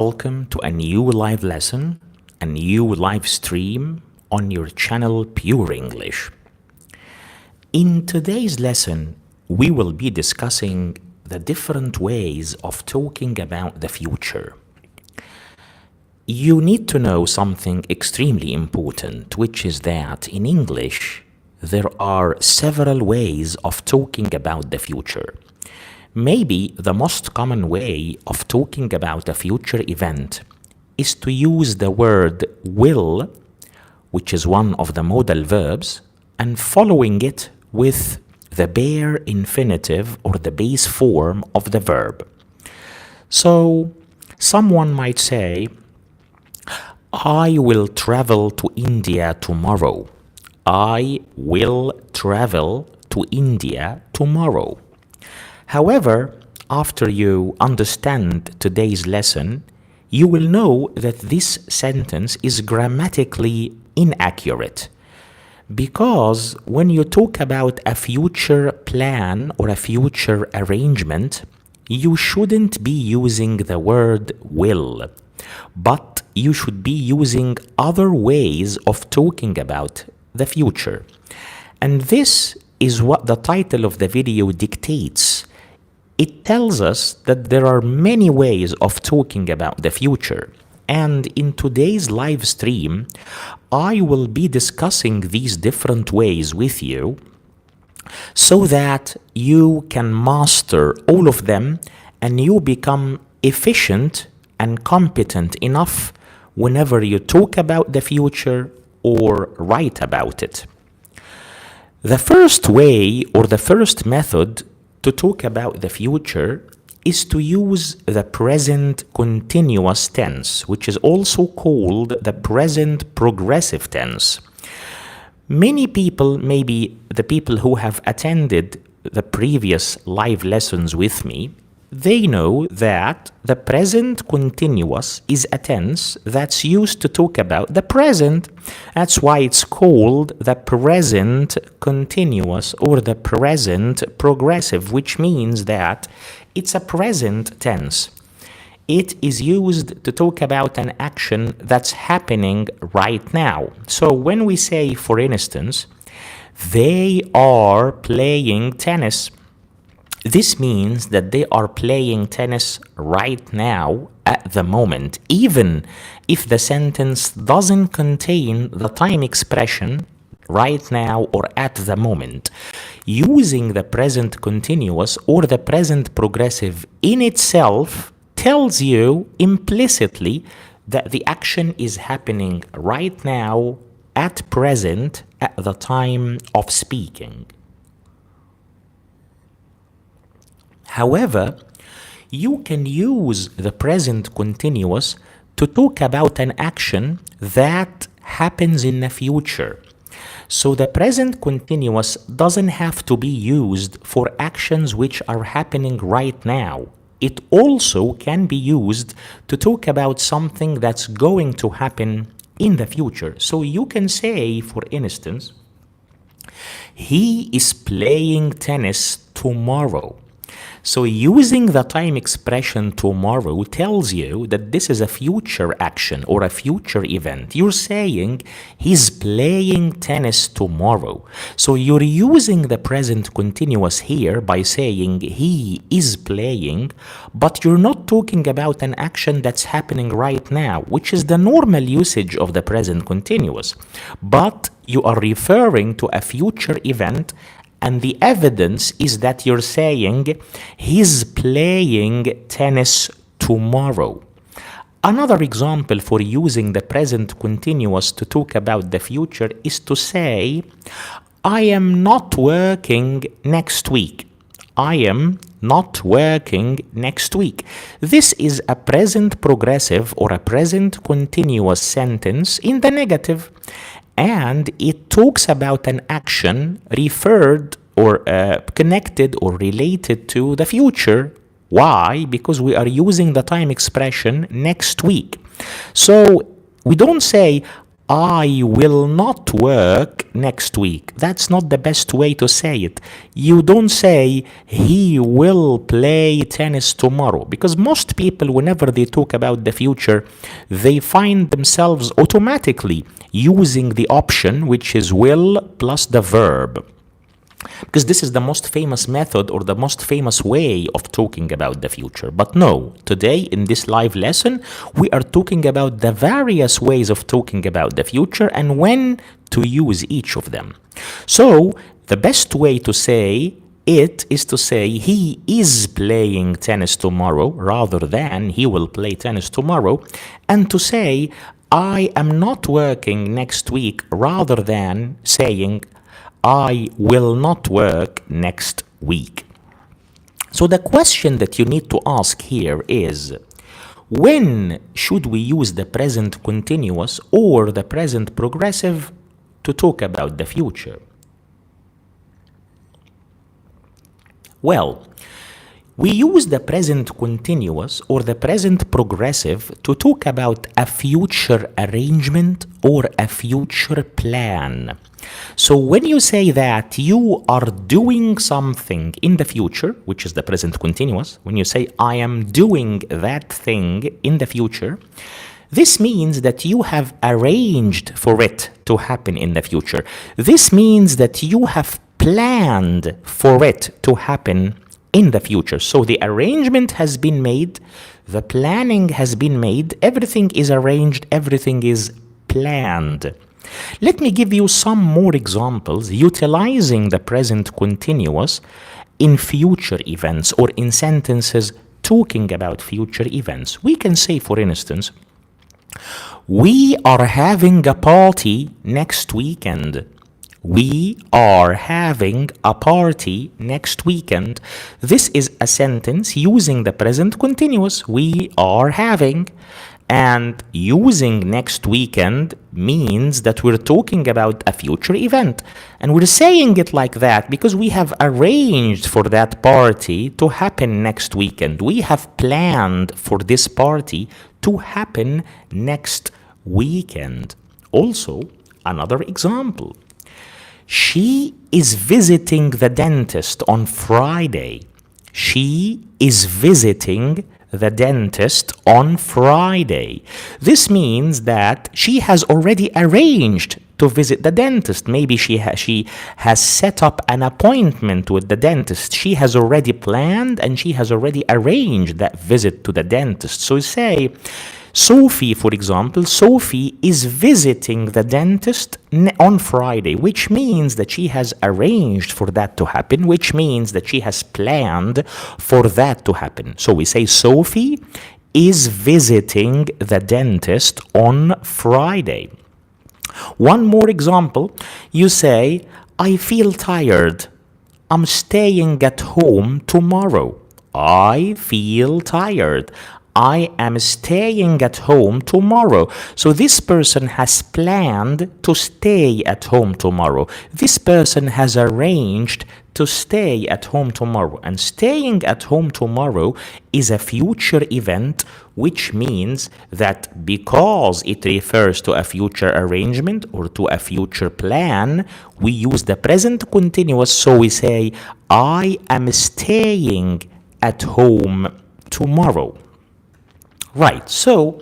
Welcome to a new live lesson, a new live stream on your channel Pure English. In today's lesson, we will be discussing the different ways of talking about the future. You need to know something extremely important, which is that in English, there are several ways of talking about the future. Maybe the most common way of talking about a future event is to use the word will, which is one of the modal verbs, and following it with the bare infinitive or the base form of the verb. So, someone might say, I will travel to India tomorrow. I will travel to India tomorrow. However, after you understand today's lesson, you will know that this sentence is grammatically inaccurate. Because when you talk about a future plan or a future arrangement, you shouldn't be using the word will, but you should be using other ways of talking about the future. And this is what the title of the video dictates. It tells us that there are many ways of talking about the future. And in today's live stream, I will be discussing these different ways with you so that you can master all of them and you become efficient and competent enough whenever you talk about the future or write about it. The first way or the first method to talk about the future is to use the present continuous tense, which is also called the present progressive tense. Many people, maybe the people who have attended the previous live lessons with me, they know that the present continuous is a tense that's used to talk about the present. That's why it's called the present continuous or the present progressive, which means that it's a present tense. It is used to talk about an action that's happening right now. So when we say, for instance, they are playing tennis, this means that they are playing tennis right now at the moment, even if the sentence doesn't contain the time expression right now or at the moment. Using the present continuous or the present progressive in itself tells you implicitly that the action is happening right now at present at the time of speaking. However, you can use the present continuous to talk about an action that happens in the future. So the present continuous doesn't have to be used for actions which are happening right now. It also can be used to talk about something that's going to happen in the future. So you can say, for instance, he is playing tennis tomorrow. So using the time expression tomorrow tells you that this is a future action or a future event. You're saying he's playing tennis tomorrow. So you're using the present continuous here by saying he is playing, but you're not talking about an action that's happening right now, which is the normal usage of the present continuous. But you are referring to a future event, and the evidence is that you're saying he's playing tennis tomorrow. Another example for using the present continuous to talk about the future is to say, I am not working next week. I am not working next week. This is a present progressive or a present continuous sentence in the negative. And it talks about an action referred or connected or related to the future. Why? Because we are using the time expression next week. So we don't say, I will not work next week. That's not the best way to say it. You don't say he will play tennis tomorrow, because most people, whenever they talk about the future, they find themselves automatically using the option which is will plus the verb, because this is the most famous method or the most famous way of talking about the future. But no, today in this live lesson, we are talking about the various ways of talking about the future and when to use each of them. So the best way to say it is to say he is playing tennis tomorrow rather than he will play tennis tomorrow, and to say I am not working next week rather than saying I will not work next week. So the question that you need to ask here is, when should we use the present continuous or the present progressive to talk about the future? Well, we use the present continuous or the present progressive to talk about a future arrangement or a future plan. So when you say that you are doing something in the future, which is the present continuous, when you say I am doing that thing in the future, this means that you have arranged for it to happen in the future. This means that you have planned for it to happen in the future. So the arrangement has been made, the planning has been made, everything is arranged, everything is planned. Let me give you some more examples utilizing the present continuous in future events or in sentences talking about future events. We can say, for instance, we are having a party next weekend. We are having a party next weekend. This is a sentence using the present continuous. We are having. And using next weekend means that we're talking about a future event. And we're saying it like that because we have arranged for that party to happen next weekend. We have planned for this party to happen next weekend. Also, another example. She is visiting the dentist on Friday. She is visiting the dentist on Friday. This means that she has already arranged to visit the dentist. Maybe she has set up an appointment with the dentist. She has already planned and she has already arranged that visit to the dentist. So say, Sophie, for example, Sophie is visiting the dentist on Friday, which means that she has arranged for that to happen, which means that she has planned for that to happen. So we say Sophie is visiting the dentist on Friday. One more example, you say, I feel tired. I'm staying at home tomorrow. I feel tired. I am staying at home tomorrow. So this person has planned to stay at home tomorrow. This person has arranged to stay at home tomorrow. And staying at home tomorrow is a future event, which means that because it refers to a future arrangement or to a future plan, we use the present continuous. So we say, I am staying at home tomorrow. Right, so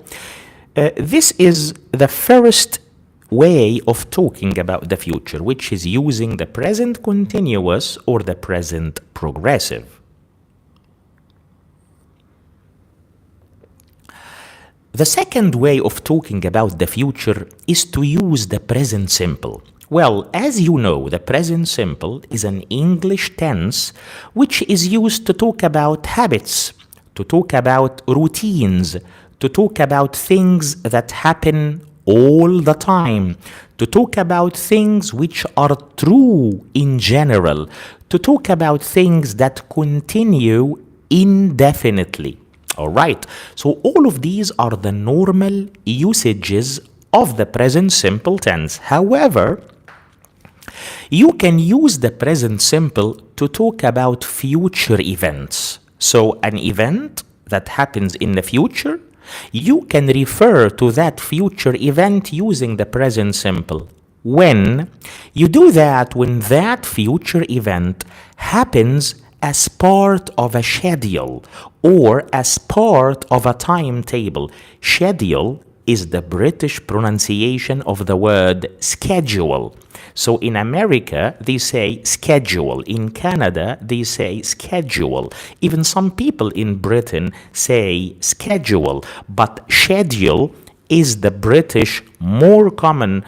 this is the first way of talking about the future, which is using the present continuous or the present progressive. The second way of talking about the future is to use the present simple. Well, as you know, the present simple is an English tense which is used to talk about habits, to talk about routines, to talk about things that happen all the time, to talk about things which are true in general, to talk about things that continue indefinitely. All right, so all of these are the normal usages of the present simple tense. However, you can use the present simple to talk about future events. So an event that happens in the future You can refer to that future event using the present simple. When? You do that when that future event happens as part of a schedule or as part of a timetable. Schedule is the British pronunciation of the word schedule. So in America, they say schedule. In Canada, they say schedule. Even some people in Britain say schedule, but schedule is the British more common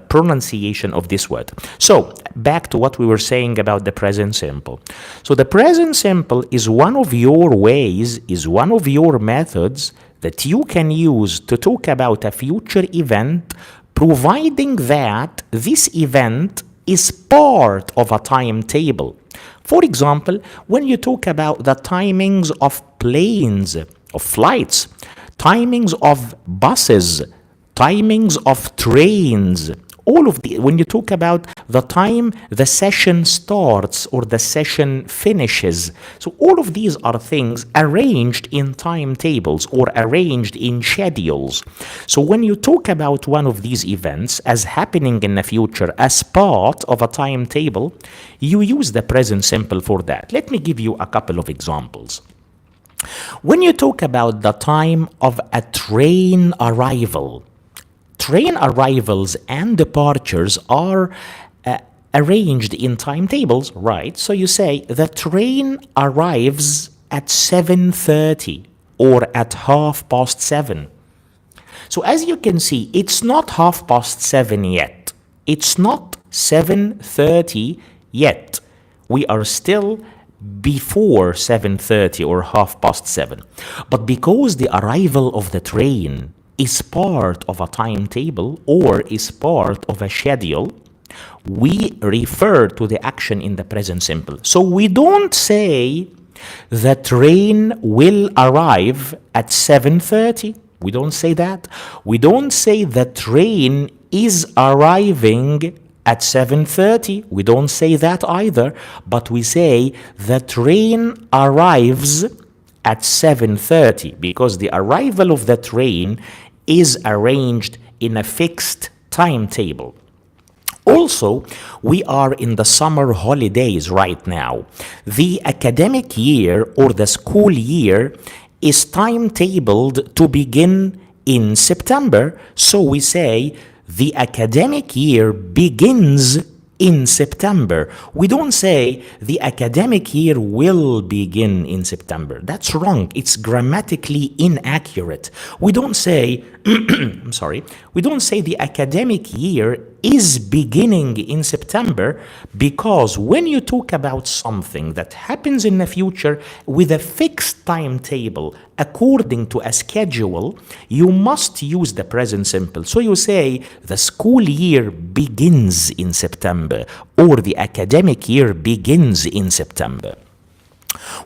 pronunciation of this word. So back to what we were saying about the present simple. So the present simple is one of your ways, is one of your methods that you can use to talk about a future event, providing that this event is part of a timetable. For example, when you talk about the timings of planes, of flights, timings of buses, timings of trains, all of the, when you talk about the time the session starts or the session finishes. So all of these are things arranged in timetables or arranged in schedules. So when you talk about one of these events as happening in the future as part of a timetable, you use the present simple for that. Let me give you a couple of examples. When you talk about the time of a train arrival, train arrivals and departures are arranged in timetables, right? So you say the train arrives at 7:30 or at 7:30. So as you can see, it's not 7:30 yet. It's not 7:30 yet. We are still before 7:30 or 7:30. But because the arrival of the train is part of a timetable or is part of a schedule, we refer to the action in the present simple. So we don't say the train will arrive at 7:30. We don't say that. We don't say the train is arriving at 7:30. We don't say that either, but we say the train arrives at 7:30 because the arrival of the train is arranged in a fixed timetable. Also, we are in the summer holidays right now. The academic year or the school year is timetabled to begin in September, so we say the academic year begins in September. We don't say the academic year will begin in September. That's wrong. It's grammatically inaccurate. We don't say, we don't say the academic year is beginning in September, because when you talk about something that happens in the future with a fixed timetable according to a schedule, you must use the present simple. So you say the school year begins in September or the academic year begins in September.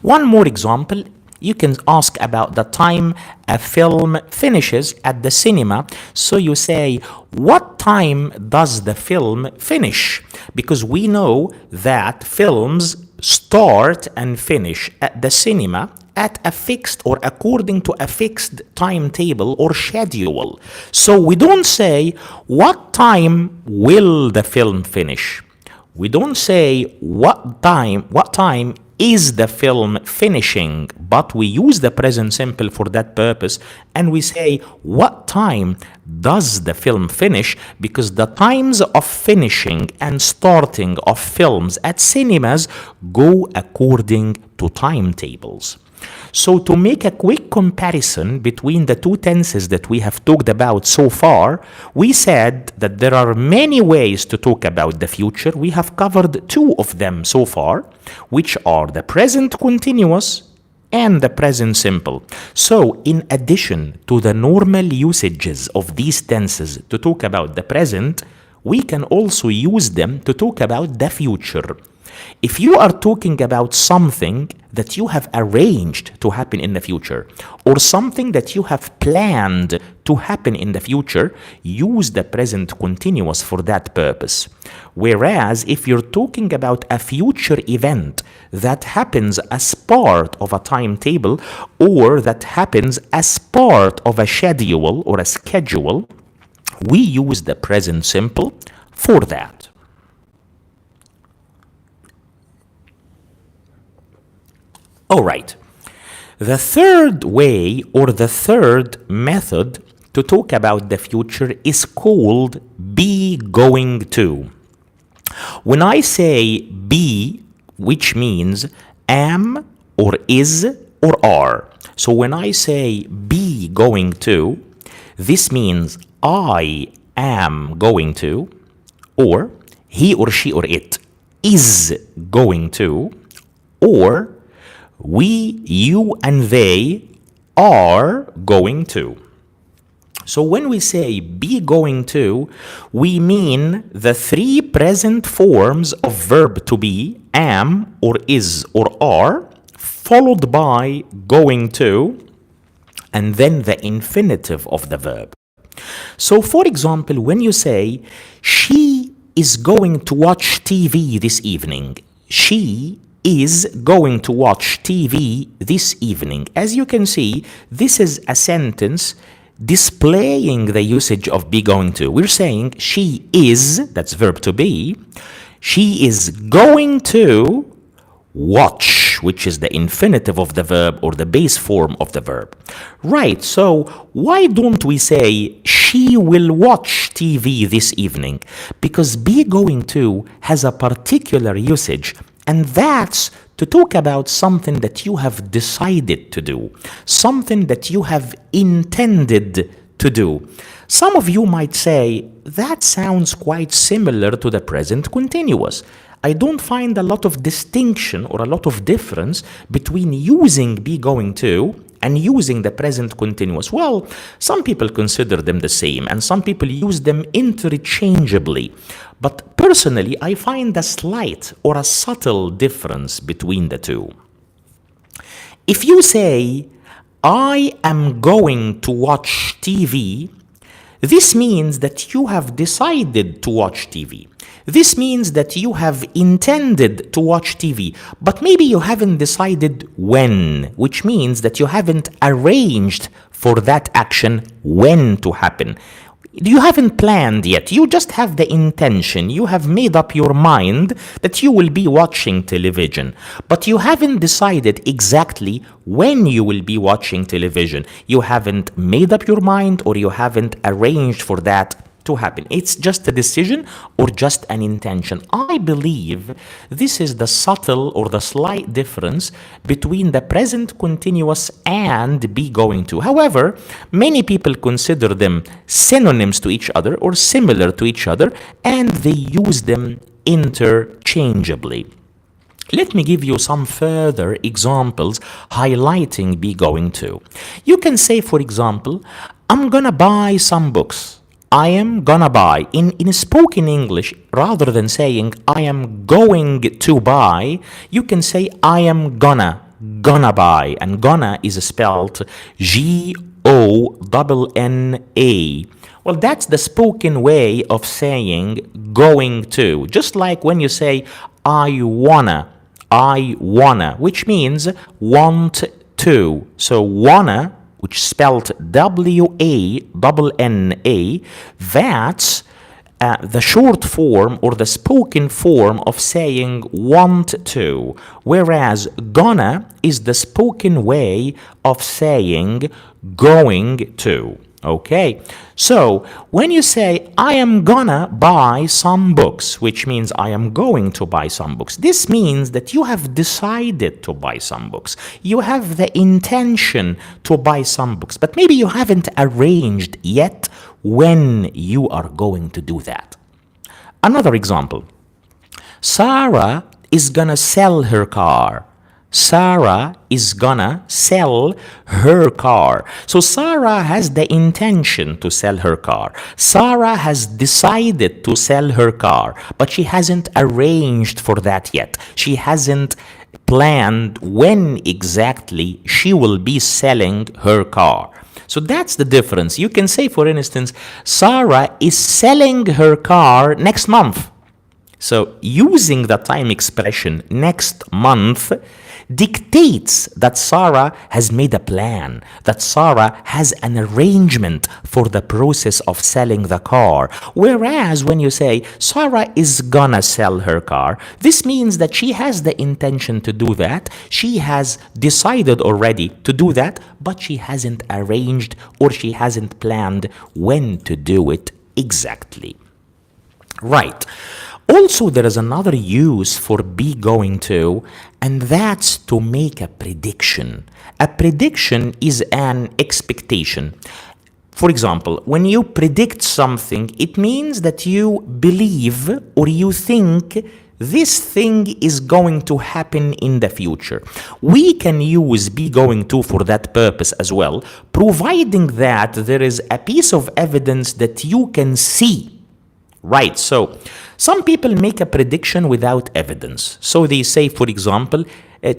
One more example. You can ask about the time a film finishes at the cinema. So you say, what time does the film finish? Because we know that films start and finish at the cinema at a fixed or according to a fixed timetable or schedule. So we don't say, what time will the film finish? We don't say, what time is the film finishing, but we use the present simple for that purpose, and we say, what time does the film finish? Because the times of finishing and starting of films at cinemas go according to timetables. So to make a quick comparison between the two tenses that we have talked about so far, we said that there are many ways to talk about the future. We have covered two of them so far, which are the present continuous and the present simple. So in addition to the normal usages of these tenses to talk about the present, we can also use them to talk about the future. If you are talking about something that you have arranged to happen in the future, or something that you have planned to happen in the future, use the present continuous for that purpose. Whereas if you're talking about a future event that happens as part of a timetable, or that happens as part of a schedule or a schedule, we use the present simple for that. All right. The third way or the third method to talk about the future is called be going to. When I say be, which means am or is or are. So when I say be going to, this means I am going to, or he or she or it is going to, or we, you, and they are going to. So when we say be going to, we mean the three present forms of verb to be, am, or is, or are, followed by going to, and then the infinitive of the verb. So for example, when you say, she is going to watch TV this evening, she is going to watch TV this evening. As you can see, this is a sentence displaying the usage of be going to. We're saying she is, that's verb to be, she is going to watch, which is the infinitive of the verb or the base form of the verb. Right, so why don't we say she will watch TV this evening? Because be going to has a particular usage, and that's to talk about something that you have decided to do, something that you have intended to do. Some of you might say, that sounds quite similar to the present continuous. I don't find a lot of distinction or a lot of difference between using be going to and using the present continuous. Well, some people consider them the same and some people use them interchangeably. But personally, I find a slight or a subtle difference between the two. If you say, I am going to watch TV, this means that you have decided to watch TV. This means that you have intended to watch TV, but maybe you haven't decided when, which means that you haven't arranged for that action when to happen. You haven't planned yet, you just have the intention, you have made up your mind that you will be watching television, but you haven't decided exactly when you will be watching television. You haven't made up your mind or you haven't arranged for that to happen. It's just a decision or just an intention. I believe this is the subtle or the slight difference between the present continuous and be going to. However, many people consider them synonyms to each other or similar to each other, and they use them interchangeably. Let me give you some further examples highlighting be going to. You can say, for example, I'm gonna buy some books. I am gonna buy. In spoken English, rather than saying I am going to buy, you can say I am gonna buy. And gonna is spelled G-O-N-N-A. Well, that's the spoken way of saying going to. Just like when you say I wanna, which means want to. So wanna, which spelled W-A-N-N-A, that's the short form or the spoken form of saying want to, whereas gonna is the spoken way of saying going to. Okay, so when you say I am gonna buy some books, which means I am going to buy some books, this means that you have decided to buy some books. You have the intention to buy some books, but maybe you haven't arranged yet when you are going to do that. Another example, Sarah is gonna sell her car. Sarah is gonna sell her car. So Sarah has the intention to sell her car. Sarah has decided to sell her car, but she hasn't arranged for that yet. She hasn't planned when exactly she will be selling her car. So that's the difference. You can say, for instance, Sarah is selling her car next month. So using the time expression next month dictates that Sarah has made a plan, that Sarah has an arrangement for the process of selling the car. Whereas when you say Sarah is gonna sell her car, this means that she has the intention to do that. She has decided already to do that, but she hasn't arranged or she hasn't planned when to do it exactly. Right. Also, there is another use for be going to, and that's to make a prediction. A prediction is an expectation. For example, when you predict something, it means that you believe or you think this thing is going to happen in the future. We can use be going to for that purpose as well, providing that there is a piece of evidence that you can see. Right, so some people make a prediction without evidence. So they say, for example,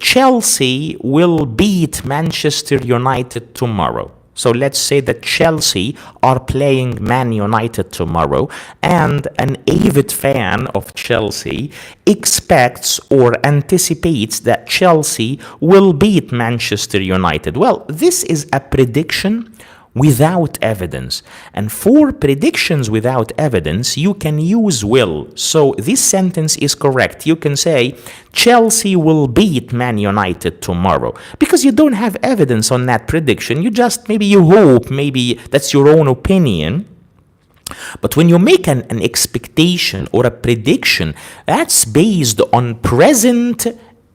Chelsea will beat Manchester United tomorrow. So let's say that Chelsea are playing Man United tomorrow, and an avid fan of Chelsea expects or anticipates that Chelsea will beat Manchester United. Well, this is a prediction without evidence. And for predictions without evidence, you can use will. So this sentence is correct. You can say, Chelsea will beat Man United tomorrow. Because you don't have evidence on that prediction. You just, maybe you hope, maybe that's your own opinion. But when you make an expectation or a prediction, that's based on present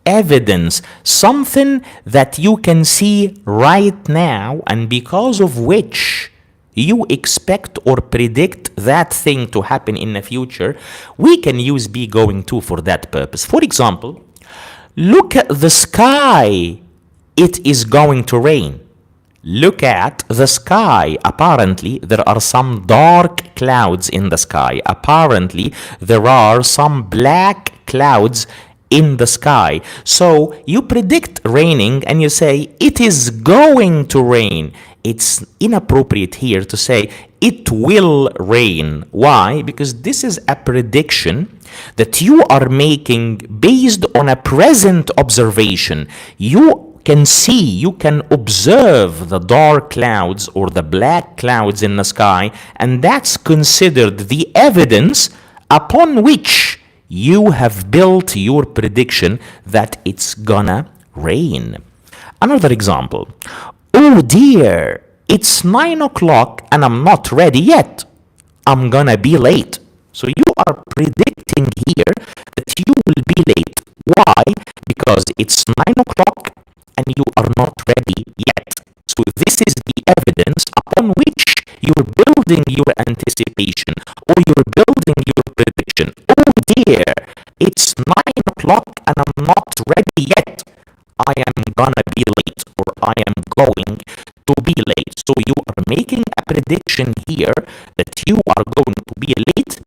evidence, something that you can see right now, and because of which you expect or predict that thing to happen in the future, we can use be going to for that purpose. For example, look at the sky. It is going to rain. Look at the sky. Apparently, there are some dark clouds in the sky. Apparently, there are some black clouds in the sky. So you predict raining and you say it is going to rain. It's inappropriate here to say it will rain. Why? Because this is a prediction that you are making based on a present observation. You can see, you can observe the dark clouds or the black clouds in the sky, and that's considered the evidence upon which you have built your prediction that it's gonna rain. Another example. Oh dear, it's 9 o'clock and I'm not ready yet. I'm gonna be late. So you are predicting here that you will be late. Why? Because it's 9 o'clock and you are not ready yet. So this is the evidence upon which you're building your anticipation or you're building your prediction. Oh dear, it's 9 o'clock and I'm not ready yet. I am gonna be late, or I am going to be late. So you are making a prediction here that you are going to be late,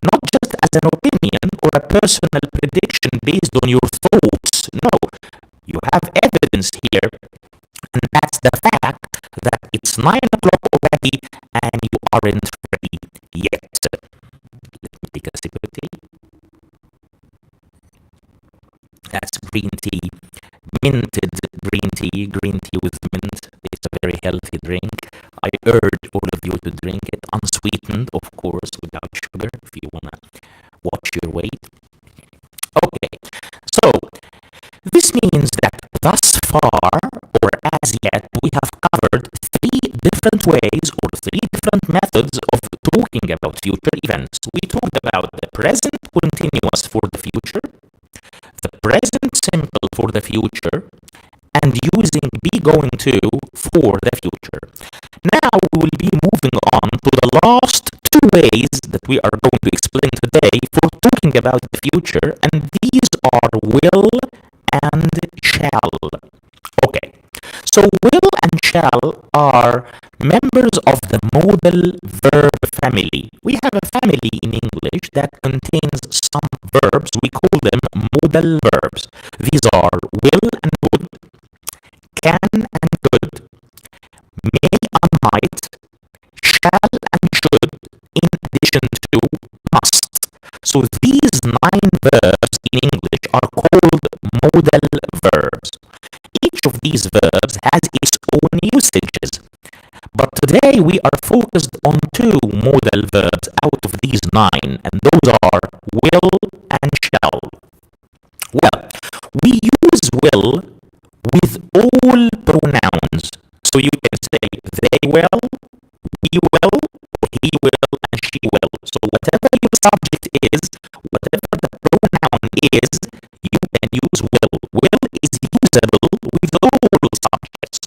not just as an opinion or a personal prediction based on your thoughts. No, you have evidence here, and that's the fact that it's 9 o'clock already and you aren't ready yet. Let me take a sip of tea. That's green tea, minted green tea with mint. It's a very healthy drink. I urge all of you to drink it unsweetened, of course, without sugar, if you want to watch your weight. Okay, so this means that thus far, or as yet, we have covered 3 different ways or 3 different methods of talking about future events. We talked about the present continuous for the future, the present simple for the future, and using be going to for the future. Now we will be moving on to the last 2 ways that we are going to explain today for talking about the future, and these are will and shall. Okay, so will and shall are members of the modal verb family. We have a family in English that contains some verbs. We call them modal verbs. These are will and would, can and could, may and might, shall and should, in addition to must. So these 9 verbs in English are called modal verbs. Each of these verbs has its own usages. But today we are focused on 2 modal verbs out of these 9, and those are will and shall. Well, we use will with all pronouns. So you can say they will, we will, he will, and she will. So whatever your subject is, whatever the pronoun is, you can use will. Will is usable with all subjects.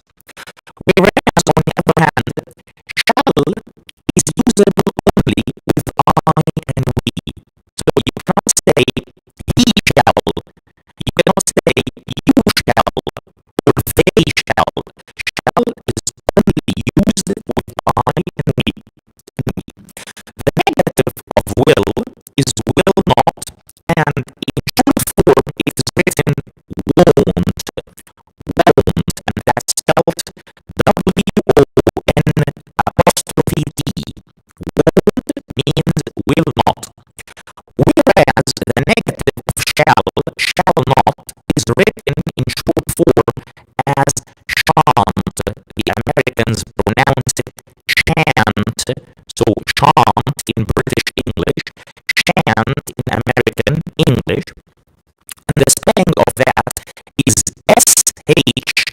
Whereas, on the other hand, shall is usable only with I and we. So you cannot say he shall, you cannot say you shall, or they shall. Shall is only used with I and we. The negative of will is will not, and in short form it is written won't, and that's spelled W-O-N apostrophe D. Won't means will not. Whereas the negative of shall not, is written in short form as shan't. The Americans pronounce it shan't. So shan't in British English, shan't in American English. And the spelling of that is S-H-A-N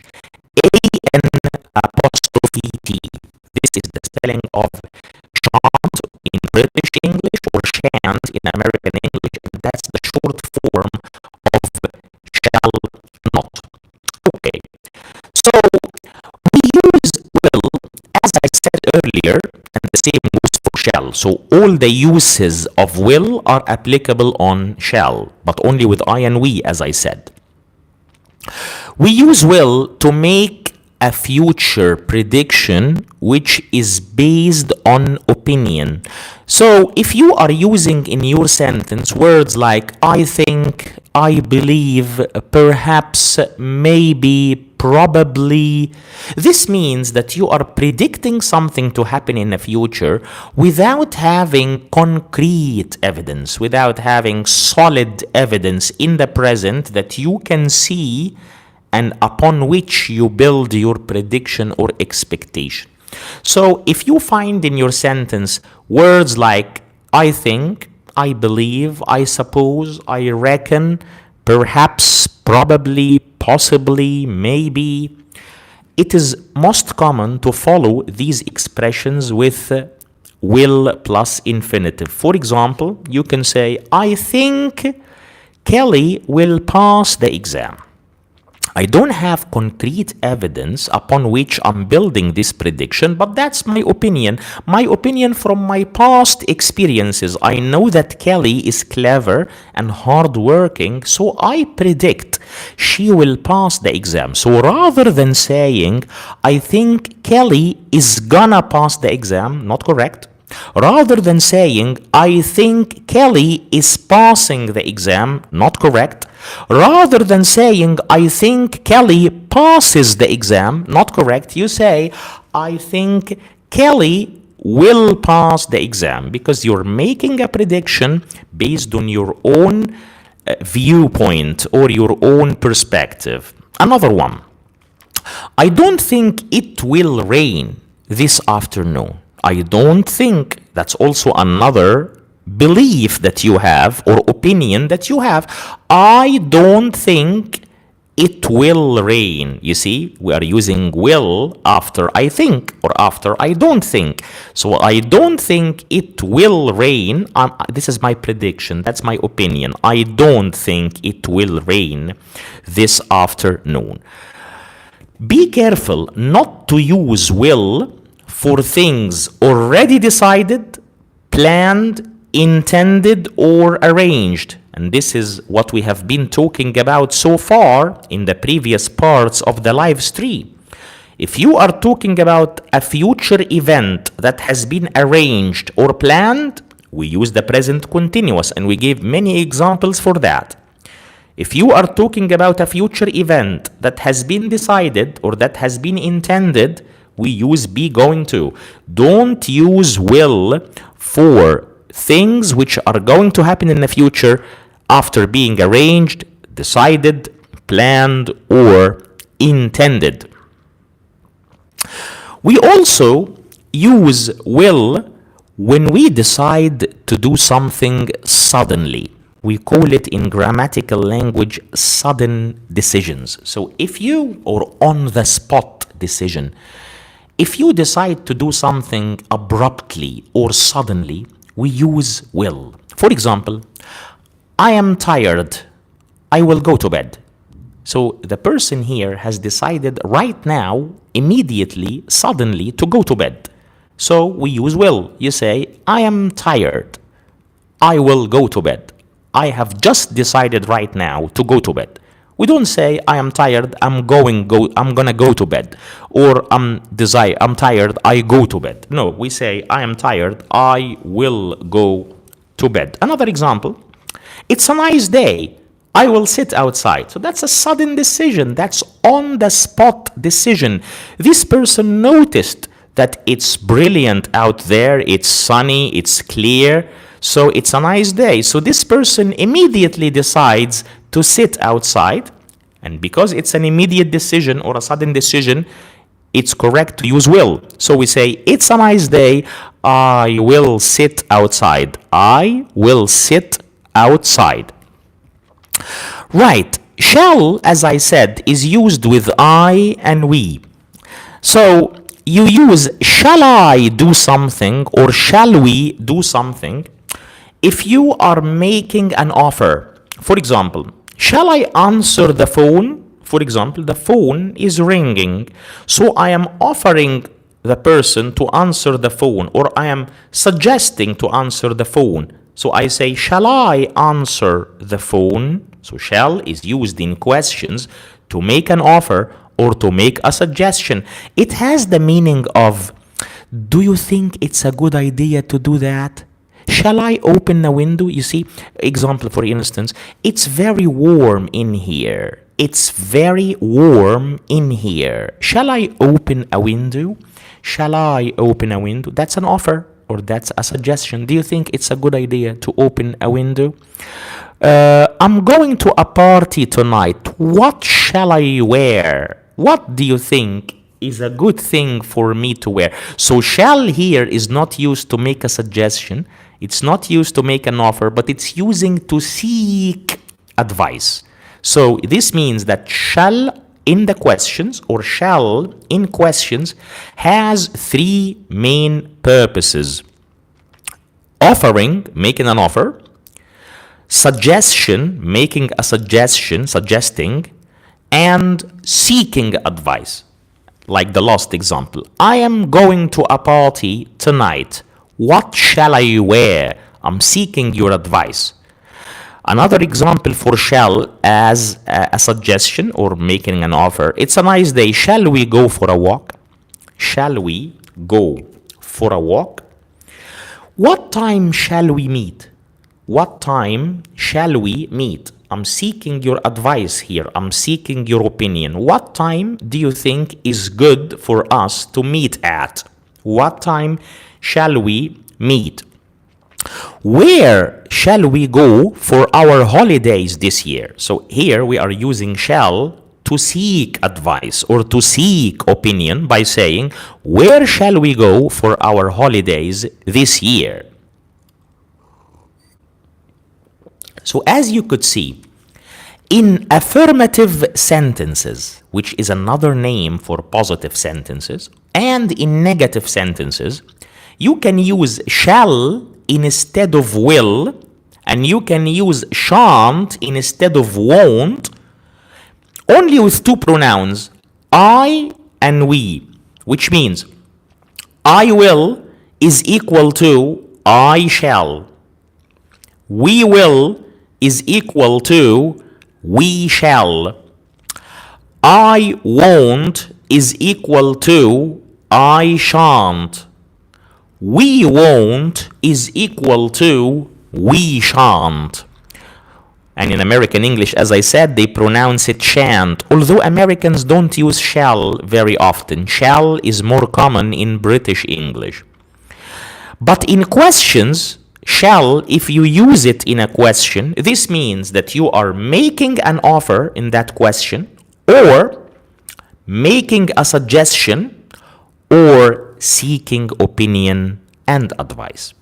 apostrophe T. This is the spelling of shan't in British English or shan't in American English. And that's the short form of shall not. Okay, so we use will, as I said earlier, and the same goes for shall. So all the uses of will are applicable on shall, but only with I and we, as I said. We use will to make a future prediction which is based on opinion. So if you are using in your sentence words like I think, I believe, perhaps, maybe, probably, this means that you are predicting something to happen in the future without having concrete evidence, without having solid evidence in the present that you can see and upon which you build your prediction or expectation. So if you find in your sentence words like I think, I believe, I suppose, I reckon, perhaps, probably, possibly, maybe, it is most common to follow these expressions with will plus infinitive. For example, you can say, I think Kelly will pass the exam. I don't have concrete evidence upon which I'm building this prediction, but that's my opinion. My opinion from my past experiences. I know that Kelly is clever and hardworking, so I predict she will pass the exam. So rather than saying, I think Kelly is gonna pass the exam, not correct. Rather than saying, I think Kelly is passing the exam, not correct. Rather than saying, I think Kelly passes the exam, not correct, you say, I think Kelly will pass the exam, because you're making a prediction based on your own viewpoint or your own perspective. Another one. I don't think it will rain this afternoon. I don't think. That's also another belief that you have or opinion that you have. I don't think it will rain. You see, we are using will after I think or after I don't think. So I don't think it will rain. This is my prediction. That's my opinion. I don't think it will rain this afternoon. Be careful not to use will for things already decided, planned, intended, or arranged. And this is what we have been talking about so far in the previous parts of the live stream. If you are talking about a future event that has been arranged or planned, we use the present continuous, and we gave many examples for that. If you are talking about a future event that has been decided or that has been intended, we use be going to. Don't use will for things which are going to happen in the future after being arranged, decided, planned, or intended. We also use will when we decide to do something suddenly. We call it in grammatical language sudden decisions. So if you, or on the spot decision, if you decide to do something abruptly or suddenly, we use will. For example, I am tired. I will go to bed. So the person here has decided right now, immediately, suddenly, to go to bed. So we use will. You say, I am tired. I will go to bed. I have just decided right now to go to bed. We don't say, I am tired, I'm gonna go to bed. Or I'm tired, I go to bed. No, we say, I am tired, I will go to bed. Another example, it's a nice day. I will sit outside. So that's a sudden decision. That's on the spot decision. This person noticed that it's brilliant out there. It's sunny. It's clear. So it's a nice day. So this person immediately decides to sit outside. And because it's an immediate decision or a sudden decision, it's correct to use will. So we say, it's a nice day. I will sit outside. I will sit outside. Right. Shall, as I said, is used with I and we. So you use shall I do something or shall we do something if you are making an offer. For example, shall I answer the phone? For example, the phone is ringing. So I am offering the person to answer the phone, or I am suggesting to answer the phone. So I say, shall I answer the phone? So shall is used in questions to make an offer or to make a suggestion. It has the meaning of, do you think it's a good idea to do that? Shall I open a window? You see, example, for instance, it's very warm in here. It's very warm in here. Shall I open a window? Shall I open a window? That's an offer or that's a suggestion. Do you think it's a good idea to open a window? I'm going to a party tonight. What shall I wear? What do you think is a good thing for me to wear? So shall here is not used to make a suggestion. It's not used to make an offer, but it's using to seek advice. So this means that shall in the questions or shall in questions has three main purposes. Offering, making an offer. Suggestion, making a suggestion, suggesting. And seeking advice. Like the last example. I am going to a party tonight. What shall I wear? I'm seeking your advice. Another example for shall as a suggestion or making an offer. It's a nice day. Shall we go for a walk? Shall we go for a walk? What time shall we meet? What time shall we meet? I'm seeking your advice here. I'm seeking your opinion. What time do you think is good for us to meet at? What time shall we meet? Where shall we go for our holidays this year? So here we are using shall to seek advice or to seek opinion by saying, where shall we go for our holidays this year? So as you could see, in affirmative sentences, which is another name for positive sentences, and in negative sentences, you can use shall instead of will, and you can use shan't instead of won't, only with two pronouns, I and we, which means I will is equal to I shall. We will is equal to we shall. I won't is equal to I shan't. We won't is equal to we shan't. And in American English, as I said, they pronounce it shan't, although Americans don't use shall very often. Shall is more common in British English. But in questions, shall, if you use it in a question, this means that you are making an offer in that question, or making a suggestion, or seeking opinion and advice.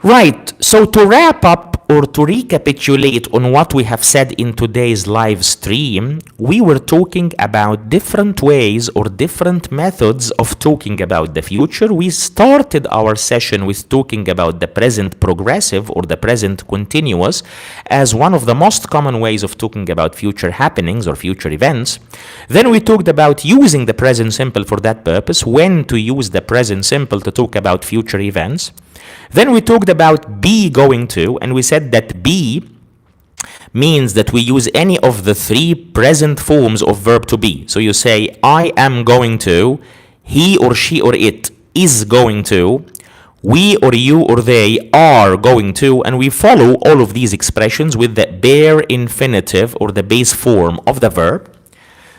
Right, so to wrap up or to recapitulate on what we have said in today's live stream, we were talking about different ways or different methods of talking about the future. We started our session with talking about the present progressive or the present continuous as one of the most common ways of talking about future happenings or future events. Then we talked about using the present simple for that purpose, when to use the present simple to talk about future events. Then we talked about be going to, and we said that be means that we use any of the three present forms of verb to be. So you say, I am going to, he or she or it is going to, we or you or they are going to, and we follow all of these expressions with the bare infinitive or the base form of the verb.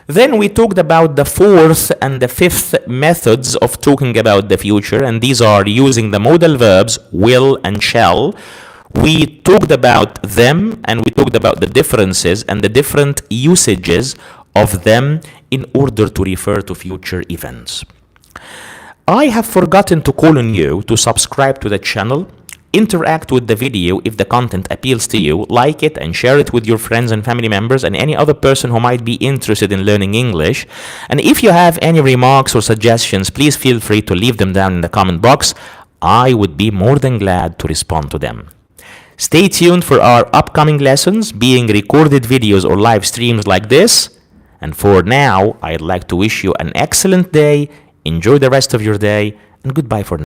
Then we talked about the fourth and the fifth methods of talking about the future, and these are using the modal verbs will and shall. We talked about them, and we talked about the differences and the different usages of them in order to refer to future events. I have forgotten to call on you to subscribe to the channel. Interact with the video if the content appeals to you, like it and share it with your friends and family members and any other person who might be interested in learning English. And if you have any remarks or suggestions, please feel free to leave them down in the comment box. I would be more than glad to respond to them. Stay tuned for our upcoming lessons, being recorded videos or live streams like this. And for now, I'd like to wish you an excellent day, enjoy the rest of your day, and goodbye for now.